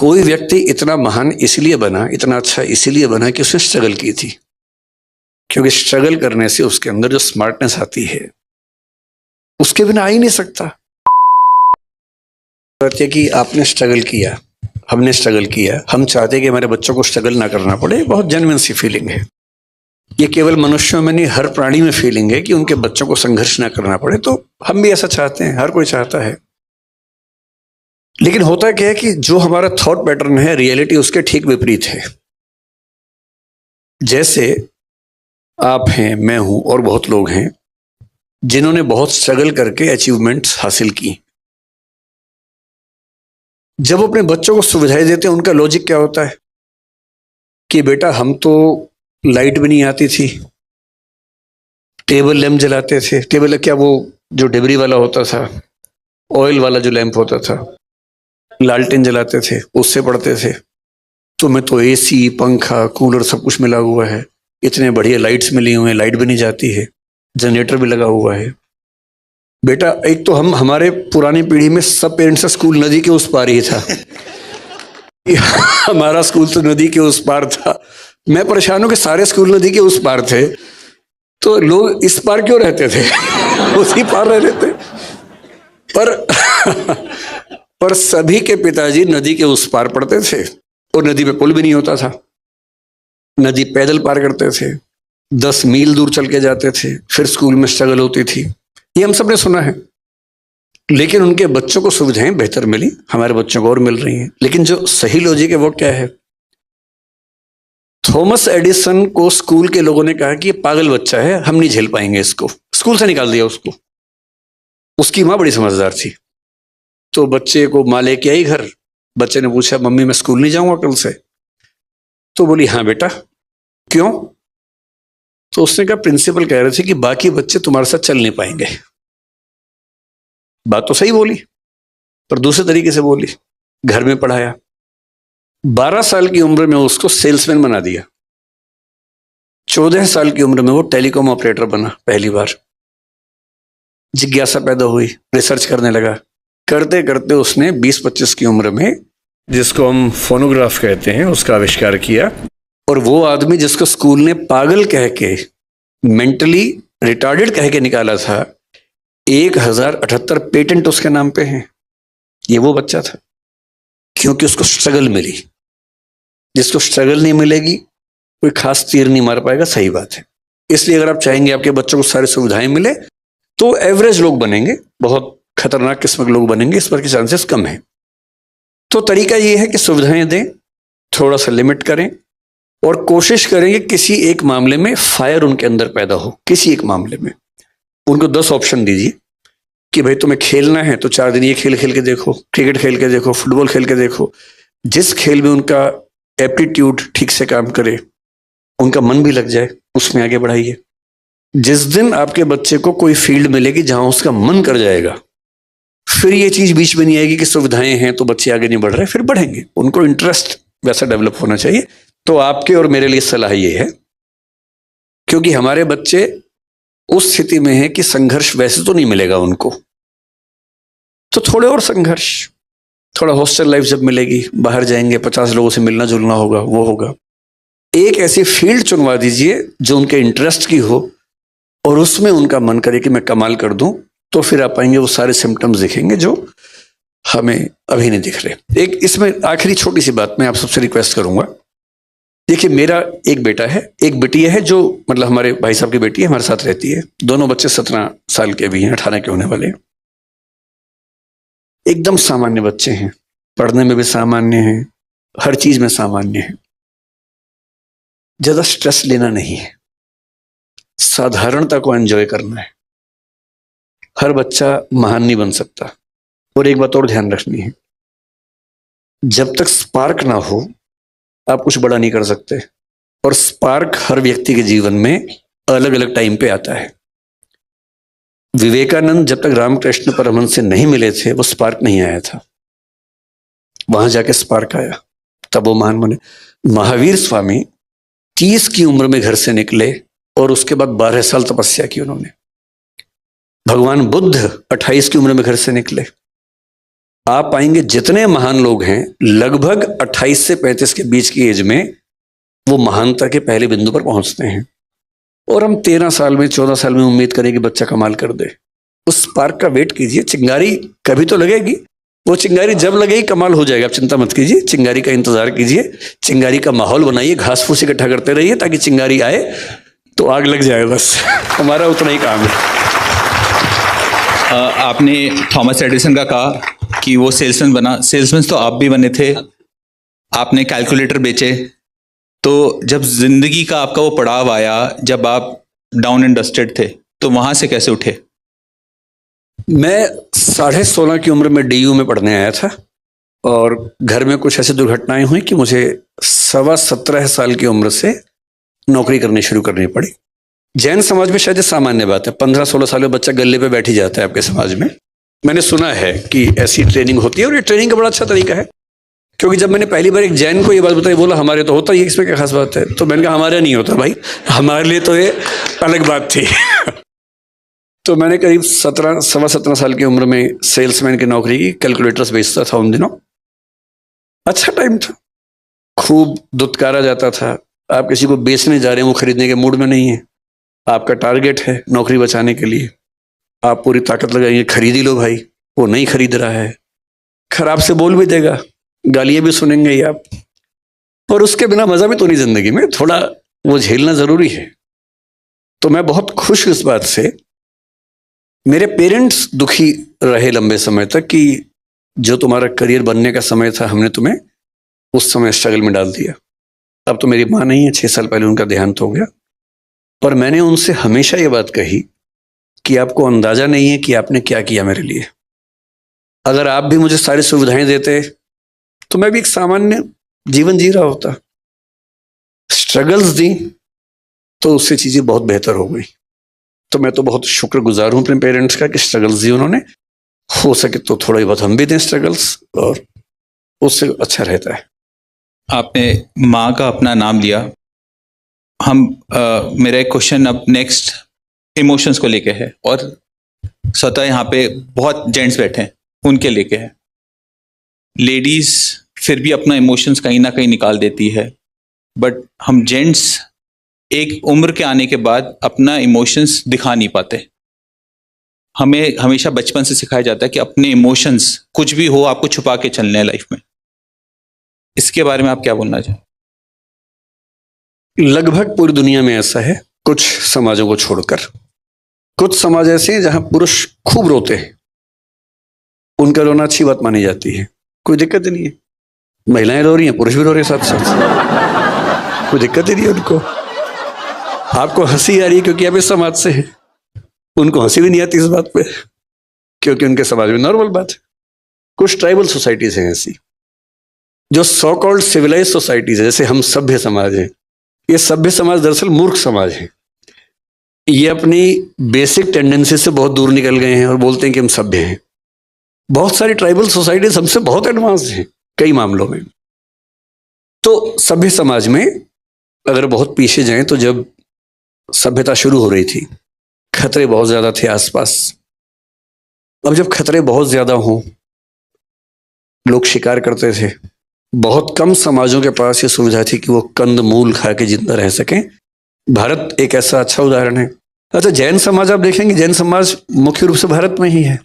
कोई व्यक्ति इतना महान इसलिए बना, इतना अच्छा इसलिए बना कि उसने स्ट्रगल की थी, क्योंकि स्ट्रगल करने से उसके अंदर जो स्मार्टनेस आती है उसके बिना आ ही नहीं सकता। कहते कि आपने स्ट्रगल किया, हमने स्ट्रगल किया, हम चाहते कि हमारे बच्चों को स्ट्रगल ना करना पड़े। बहुत जेन्युइन सी फीलिंग है ये, केवल मनुष्यों में नहीं हर प्राणी में फीलिंग है कि उनके बच्चों को संघर्ष ना करना पड़े। तो हम भी ऐसा चाहते हैं, हर कोई चाहता है। लेकिन होता क्या है कि जो हमारा थॉट पैटर्न है, रियलिटी उसके ठीक विपरीत है। जैसे आप हैं, मैं हूं और बहुत लोग हैं जिन्होंने बहुत स्ट्रगल करके अचीवमेंट्स हासिल की। जब अपने बच्चों को सुविधाएं देते हैं, उनका लॉजिक क्या होता है कि बेटा हम तो लाइट भी नहीं आती थी, टेबल लैंप जलाते थे। टेबल क्या, वो जो डिबरी वाला होता था, ऑयल वाला जो लैंप होता था, लालटेन जलाते थे, उससे पढ़ते थे। तुम्हें तो एसी, पंखा, कूलर सब कुछ मिला हुआ है, इतने बढ़िया लाइट्स मिली हुई हैं, लाइट भी नहीं जाती है, जनरेटर भी लगा हुआ है। बेटा एक तो हमारे पुरानी पीढ़ी में सब पेरेंट्स का स्कूल नदी के उस पार ही था। हमारा स्कूल तो नदी के उस पार था। मैं परेशान हूं कि सारे स्कूल नदी के उस पार थे, तो लोग इस पार क्यों रहते थे? उसी पार रह रहे थे। पर सभी के पिताजी नदी के उस पार पढ़ते थे, और नदी पे पुल भी नहीं होता था। नदी पैदल पार करते थे, 10 मील दूर चल के जाते थे, फिर स्कूल में स्ट्रगल होती थी। ये हम सब ने सुना है। लेकिन उनके बच्चों को सुविधाएं बेहतर मिली, हमारे बच्चों को और मिल रही हैं। लेकिन जो सही लॉजिक है वो क्या है? थॉमस एडिसन को स्कूल के लोगों ने कहा कि ये पागल बच्चा है, हम नहीं झेल पाएंगे इसको, स्कूल से निकाल दिया उसको। उसकी माँ बड़ी समझदार थी, तो बच्चे को माँ लेके आई घर। बच्चे ने पूछा, मम्मी मैं स्कूल नहीं जाऊंगा कल से? तो बोली, हाँ बेटा। क्यों? तो उसने कहा, प्रिंसिपल कह रहे थे कि बाकी बच्चे तुम्हारे साथ चल नहीं पाएंगे। बात तो सही बोली, पर दूसरे तरीके से बोली। घर में पढ़ाया, 12 साल की उम्र में उसको सेल्समैन बना दिया। 14 साल की उम्र में वो टेलीकॉम ऑपरेटर बना पहली बार। जिज्ञासा पैदा हुई, रिसर्च करने लगा। करते करते उसने 20-25 की उम्र में, जिसको हम फोनोग्राफ कहते हैं, उसका आविष्कार किया। और वो आदमी जिसको स्कूल ने पागल कह के, मेंटली रिटार्डेड कह के निकाला था, 1078 पेटेंट उसके नाम पे हैं। ये वो बच्चा था, क्योंकि उसको स्ट्रगल मिली। जिसको स्ट्रगल नहीं मिलेगी कोई खास तीर नहीं मार पाएगा। सही बात है। इसलिए अगर आप चाहेंगे आपके बच्चों को सारी सुविधाएं मिले, तो एवरेज लोग बनेंगे, बहुत खतरनाक किस्म के लोग बनेंगे, इस पर के चांसेस कम है। तो तरीका ये है कि सुविधाएं दें, थोड़ा सा लिमिट करें, और कोशिश करें कि किसी एक मामले में फायर उनके अंदर पैदा हो। किसी एक मामले में उनको 10 ऑप्शन दीजिए कि भाई तुम्हें खेलना है तो 4 दिन ये खेल खेल के देखो, क्रिकेट खेल के देखो, फुटबॉल खेल के देखो। जिस खेल में उनका एप्टीट्यूड ठीक से काम करे, उनका मन भी लग जाए, उसमें आगे बढ़ाइए। जिस दिन आपके बच्चे को कोई फील्ड मिलेगी जहां उसका मन कर जाएगा, फिर ये चीज बीच में नहीं आएगी कि सुविधाएं हैं तो बच्चे आगे नहीं बढ़ रहे, फिर बढ़ेंगे। उनको इंटरेस्ट वैसा डेवलप होना चाहिए। तो आपके और मेरे लिए सलाह ये है, क्योंकि हमारे बच्चे उस स्थिति में है कि संघर्ष वैसे तो नहीं मिलेगा उनको, तो थोड़े और संघर्ष, थोड़ा हॉस्टल लाइफ जब मिलेगी, बाहर जाएंगे, 50 लोगों से मिलना जुलना होगा, वो होगा। एक ऐसी फील्ड चुनवा दीजिए जो उनके इंटरेस्ट की हो, और उसमें उनका मन करे कि मैं कमाल कर दूं, तो फिर आप पाएंगे वो सारे सिम्टम्स दिखेंगे जो हमें अभी नहीं दिख रहे। एक इसमें आखिरी छोटी सी बात मैं आप सबसे रिक्वेस्ट करूंगा। देखिए, मेरा एक बेटा है, एक बिटिया है, जो मतलब हमारे भाई साहब की बेटी है, हमारे साथ रहती है। दोनों बच्चे 17 साल के भी हैं, 18 के होने वाले। एकदम सामान्य बच्चे हैं, पढ़ने में भी सामान्य हैं, हर चीज में सामान्य है। ज्यादा स्ट्रेस लेना नहीं है, साधारणता को एंजॉय करना है। हर बच्चा महान नहीं बन सकता। और एक बात और ध्यान रखनी है, जब तक स्पार्क ना हो आप कुछ बड़ा नहीं कर सकते। और स्पार्क हर व्यक्ति के जीवन में अलग अलग टाइम पे आता है। विवेकानंद जब तक रामकृष्ण परमहंस से नहीं मिले थे, वो स्पार्क नहीं आया था। वहां जाके स्पार्क आया, तब वो महान बने। महावीर स्वामी 30 की उम्र में घर से निकले, और उसके बाद 12 साल तपस्या की उन्होंने। भगवान बुद्ध 28 की उम्र में घर से निकले, आप पाएंगे जितने महान लोग हैं लगभग 28 से 35 के बीच की एज में वो महानता के पहले बिंदु पर पहुंचते हैं। और हम 13 साल में 14 साल में उम्मीद करें कि बच्चा कमाल कर दे। उस स्पार्क का वेट कीजिए, चिंगारी कभी तो लगेगी। वो चिंगारी जब लगेगी कमाल हो जाएगा, आप चिंता मत कीजिए, चिंगारी का इंतजार कीजिए, चिंगारी का माहौल बनाइए, घास फूस इकट्ठा करते रहिए ताकि चिंगारी आए तो आग लग जाए, बस हमारा उतना ही काम है। आपने थॉमस एडिसन का कहा कि वो सेल्समैन बना, सेल्समैन तो आप भी बने थे, आपने कैलकुलेटर बेचे। तो जब जिंदगी का आपका वो पड़ाव आया, जब आप डाउन एंड डस्टेड थे, तो वहां से कैसे उठे? मैं 16.5 की उम्र में डीयू में पढ़ने आया था और घर में कुछ ऐसी दुर्घटनाएं हुई कि मुझे 17.25 साल की उम्र से नौकरी करनी शुरू करनी पड़ी। जैन समाज में शायद सामान्य बात है, 15-16 साल में बच्चा गले पे बैठ ही जाता है आपके समाज में। मैंने सुना है कि ऐसी ट्रेनिंग होती है और ये ट्रेनिंग का बड़ा अच्छा तरीका है, क्योंकि जब मैंने पहली बार एक जैन को ये बात बताई, बोला हमारे तो होता ही है, इसमें क्या खास बात है। तो मैंने कहा हमारे नहीं होता भाई, हमारे लिए तो ये अलग बात थी। तो मैंने करीब 17 साल की उम्र में सेल्समैन की नौकरी की, कैलकुलेटर्स बेचता था उन दिनों। अच्छा टाइम था, खूब दुत्कारा जाता था। आप किसी को बेचने जा रहे हैं, वो खरीदने के मूड में नहीं है, आपका टारगेट है नौकरी बचाने के लिए, आप पूरी ताकत लगाएंगे, खरीद ही लो भाई। वो नहीं खरीद रहा है, खराब से बोल भी देगा, गालियां भी सुनेंगे ही आप, और उसके बिना मजा भी तो नहीं जिंदगी में, थोड़ा वो झेलना जरूरी है। तो मैं बहुत खुश हूं इस बात से। मेरे पेरेंट्स दुखी रहे लंबे समय तक कि जो तुम्हारा करियर बनने का समय था, हमने तुम्हें उस समय स्ट्रगल में डाल दिया। अब तो मेरी माँ नहीं है, 6 साल पहले उनका देहांत हो गया। और मैंने उनसे हमेशा ये बात कही कि आपको अंदाजा नहीं है कि आपने क्या किया मेरे लिए। अगर आप भी मुझे सारी सुविधाएं देते तो मैं भी एक सामान्य जीवन जी रहा होता। स्ट्रगल्स दी तो उससे चीजें बहुत बेहतर हो गई। तो मैं तो बहुत शुक्रगुजार हूं अपने पेरेंट्स का कि स्ट्रगल्स दी उन्होंने। हो सके तो थोड़ा ही बहुत हम भी दें स्ट्रगल्स, और उससे अच्छा रहता है। आपने माँ का अपना नाम लिया। मेरा एक क्वेश्चन अब नेक्स्ट इमोशंस को लेके है, और स्वतः यहाँ पे बहुत जेंट्स बैठे हैं, उनके लेके है। लेडीज फिर भी अपना इमोशंस कहीं ना कहीं निकाल देती है, बट हम जेंट्स एक उम्र के आने के बाद अपना इमोशंस दिखा नहीं पाते। हमें हमेशा बचपन से सिखाया जाता है कि अपने इमोशंस कुछ भी हो आपको छुपा के चलने हैं लाइफ में। इसके बारे में आप क्या बोलना चाहें? लगभग पूरी दुनिया में ऐसा है, कुछ समाजों को छोड़कर। कुछ समाज ऐसे हैं जहां पुरुष खूब रोते हैं, उनका रोना अच्छी बात मानी जाती है, कोई दिक्कत ही नहीं है। महिलाएं रो रही हैं, पुरुष भी रो रहे हैं साथ साथ, कोई दिक्कत ही नहीं है उनको। आपको हंसी आ रही है क्योंकि आप इस समाज से हैं, उनको हंसी भी नहीं आती इस बात पे, क्योंकि उनके समाज में नॉर्मल बात है। कुछ ट्राइबल सोसाइटीज हैं ऐसी, जो सो कॉल्ड सिविलाइज सोसाइटीज है, जैसे हम सभ्य समाज हैं। ये सभ्य समाज दरअसल मूर्ख समाज है। ये अपनी बेसिक टेंडेंसी से बहुत दूर निकल गए हैं और बोलते हैं कि हम सभ्य हैं। बहुत सारी ट्राइबल सोसाइटीज हमसे बहुत एडवांस हैं कई मामलों में। तो सभ्य समाज में अगर बहुत पीछे जाएं तो जब सभ्यता शुरू हो रही थी, खतरे बहुत ज्यादा थे आसपास। अब जब खतरे बहुत ज्यादा हों, लोग शिकार करते थे। बहुत कम समाजों के पास ये सुविधा थी कि वो कंद मूल खा के जिंदा रह सकें। भारत एक ऐसा अच्छा उदाहरण है। अच्छा, जैन समाज आप देखेंगे, जैन समाज मुख्य रूप से भारत में ही है,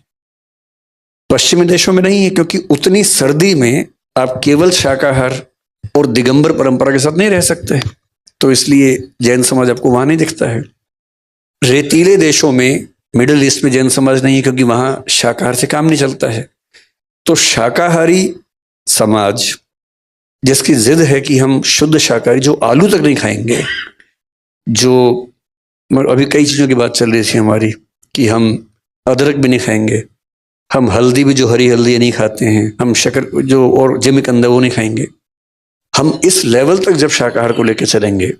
पश्चिमी देशों में नहीं है, क्योंकि उतनी सर्दी में आप केवल शाकाहार और दिगंबर परंपरा के साथ नहीं रह सकते। तो इसलिए जैन समाज आपको वहां नहीं दिखता है। रेतीले देशों में, मिडिल ईस्ट में जैन समाज नहीं है, क्योंकि वहां शाकाहार से काम नहीं चलता है। तो शाकाहारी समाज जिसकी जिद है कि हम शुद्ध शाकाहारी, जो आलू तक नहीं खाएंगे, जो अभी कई चीजों की बात चल रही थी हमारी कि हम अदरक भी नहीं खाएंगे, हम हल्दी भी, जो हरी हल्दी नहीं खाते हैं, हम शक्कर जो और जिमिकंद वो नहीं खाएंगे। हम इस लेवल तक जब शाकाहार को लेकर चलेंगे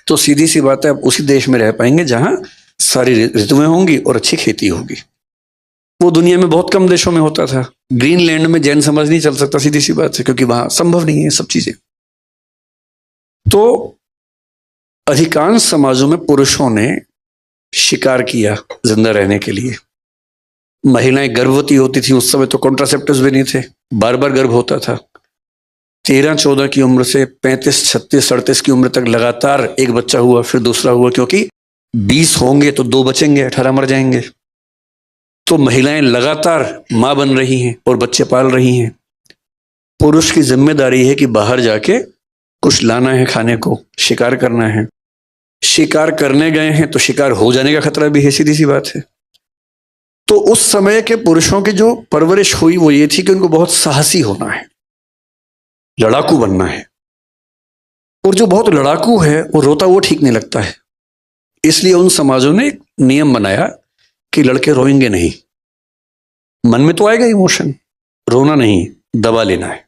तो सीधी सी बात है, आप उसी देश में रह पाएंगे जहां सारी ऋतुएं होंगी और अच्छी खेती होगी। वो दुनिया में बहुत कम देशों में होता था। ग्रीनलैंड में जैन समाज नहीं चल सकता, सीधी सी बात है, क्योंकि वहां संभव नहीं है सब चीजें। तो अधिकांश समाजों में पुरुषों ने शिकार किया जिंदा रहने के लिए। महिलाएं गर्भवती होती थी, उस समय तो कॉन्ट्रासेप्टिव्स भी नहीं थे, बार बार गर्भ होता था। 13-14 की उम्र से 35, 36, 38 की उम्र तक लगातार एक बच्चा हुआ, फिर दूसरा हुआ, क्योंकि 20 होंगे तो 2 बचेंगे, 18 मर जाएंगे। तो महिलाएं लगातार मां बन रही हैं और बच्चे पाल रही हैं। पुरुष की जिम्मेदारी है कि बाहर जाके कुछ लाना है खाने को, शिकार करना है। शिकार करने गए हैं तो शिकार हो जाने का खतरा भी है, सीधी सी बात है। तो उस समय के पुरुषों की जो परवरिश हुई वो ये थी कि उनको बहुत साहसी होना है, लड़ाकू बनना है। और जो बहुत लड़ाकू है वो रोता वो ठीक नहीं लगता है। इसलिए उन समाजों ने एक नियम बनाया कि लड़के रोएंगे नहीं। मन में तो आएगा इमोशन, रोना नहीं, दबा लेना है।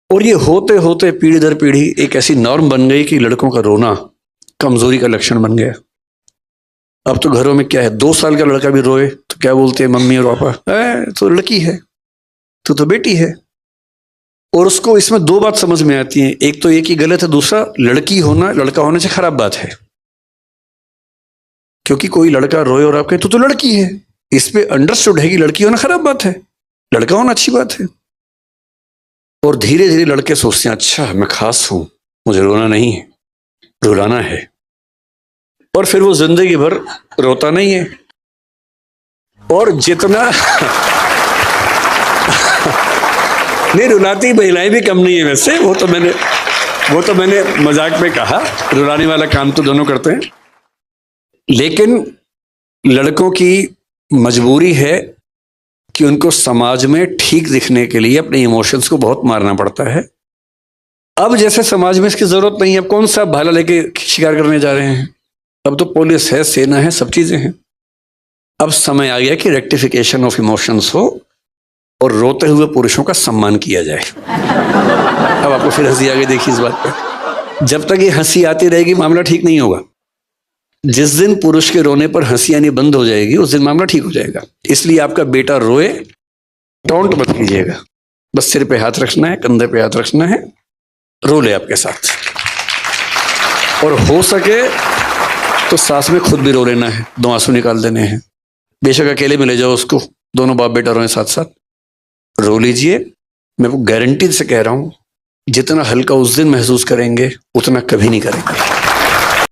और ये होते होते पीढ़ी दर पीढ़ी एक ऐसी नॉर्म बन गई कि लड़कों का रोना कमजोरी का लक्षण बन गया। अब तो घरों में क्या है, 2 साल का लड़का भी रोए तो क्या बोलते हैं मम्मी और पापा, तो लड़की है, तो बेटी है। और उसको इसमें 2 बात समझ में आती है, एक तो ये कि गलत है, दूसरा लड़की होना लड़का होने से खराब बात है। क्योंकि कोई लड़का रोए और आप कहें तो लड़की है, इस पे अंडरस्टूड है कि लड़की होना खराब बात है, लड़का होना अच्छी बात है। और धीरे धीरे लड़के सोचते हैं अच्छा मैं खास हूं, मुझे रोना नहीं है, रुलाना है। और फिर वो जिंदगी भर रोता नहीं है। और जितना नहीं, रुलाती महिलाएं भी कम नहीं है वैसे, वो तो मैंने मजाक में कहा, रुलाने वाला काम तो दोनों करते हैं। लेकिन लड़कों की मजबूरी है कि उनको समाज में ठीक दिखने के लिए अपने इमोशंस को बहुत मारना पड़ता है। अब जैसे समाज में इसकी जरूरत नहीं है, अब कौन सा भाला लेके शिकार करने जा रहे हैं, अब तो पुलिस है, सेना है, सब चीजें हैं। अब समय आ गया कि रेक्टिफिकेशन ऑफ इमोशंस हो और रोते हुए पुरुषों का सम्मान किया जाए। अब आपको फिर हंसी आ गई, देखिए इस बात पर। जब तक ये हंसी आती रहेगी मामला ठीक नहीं होगा। जिस दिन पुरुष के रोने पर हंसी आनी बंद हो जाएगी उस दिन मामला ठीक हो जाएगा। इसलिए आपका बेटा रोए, टॉन्ट मत कीजिएगा, बस सिर पे हाथ रखना है, कंधे पे हाथ रखना है, रो ले आपके साथ। और हो सके तो साथ में खुद भी रो लेना है, 2 आंसू निकाल देने हैं। बेशक अकेले में ले जाओ उसको, दोनों बाप बेटा रोए साथ साथ, रो लीजिए। मैं वो गारंटी से कह रहा हूं, जितना हल्का उस दिन महसूस करेंगे उतना कभी नहीं करेंगे।